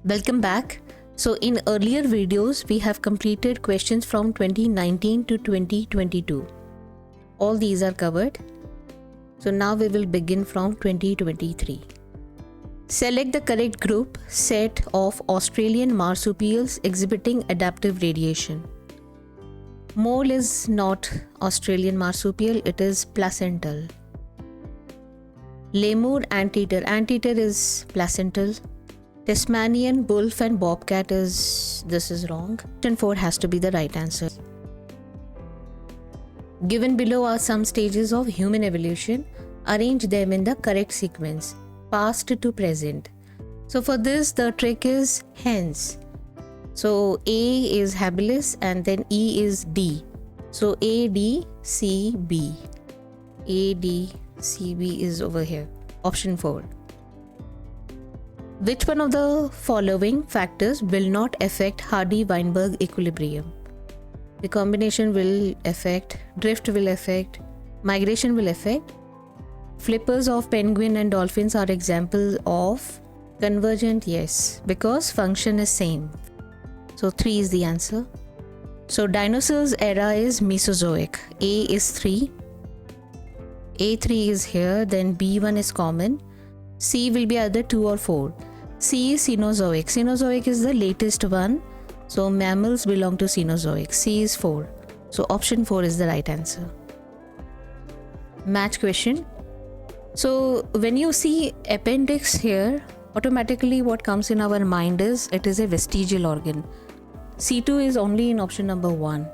Welcome back. So in earlier videos, we have completed questions from 2019 to 2022. All these are covered. So now we will begin from 2023. Select the correct group set of Australian marsupials exhibiting adaptive radiation. Mole is not Australian marsupial, it is placental. Lemur, anteater. Anteater is placental. Tasmanian wolf and bobcat this is wrong. Option 4 has to be the right answer. Given below are some stages of human evolution. Arrange them in the correct sequence, past to present. So for this, the trick is hence. So A is habilis and then E is D. So A, D, C, B. A, D, C, B is over here. Option 4. Which one of the following factors will not affect Hardy-Weinberg equilibrium? The combination will affect, drift will affect, migration will affect. Flippers of penguin and dolphins are examples of convergent, yes, because function is same. So 3 is the answer. So dinosaurs era is Mesozoic. A is 3. A3 is here, then B1 is common. C will be either 2 or 4. C is Cenozoic. Cenozoic is the latest one. So mammals belong to Cenozoic. C is 4. So option 4 is the right answer. Match question. So when you see appendix here, automatically what comes in our mind is it is a vestigial organ. C2 is only in option number 1.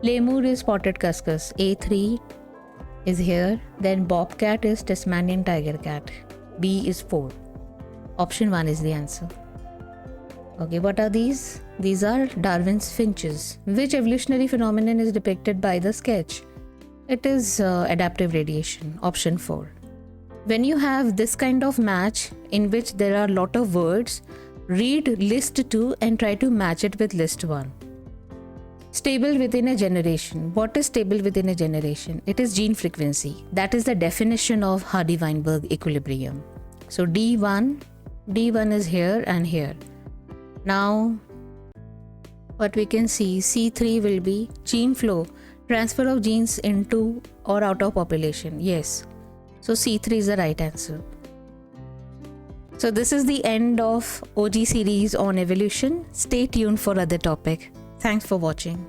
Lemur is spotted cuscus. A3 is here. Then bobcat is Tasmanian tiger cat. B is 4. Option 1 is the answer. Okay, what are these? These are Darwin's finches. Which evolutionary phenomenon is depicted by the sketch? It is adaptive radiation. Option 4. When you have this kind of match in which there are a lot of words, read list 2 and try to match it with list 1. Stable within a generation. What is stable within a generation? It is gene frequency. That is the definition of Hardy-Weinberg equilibrium. So D1 is here and here. Now what we can see, C3 will be gene flow, transfer of genes into or out of population. Yes. So C3 is the right answer. So this is the end of OG series on evolution. Stay tuned for other topic. Thanks for watching.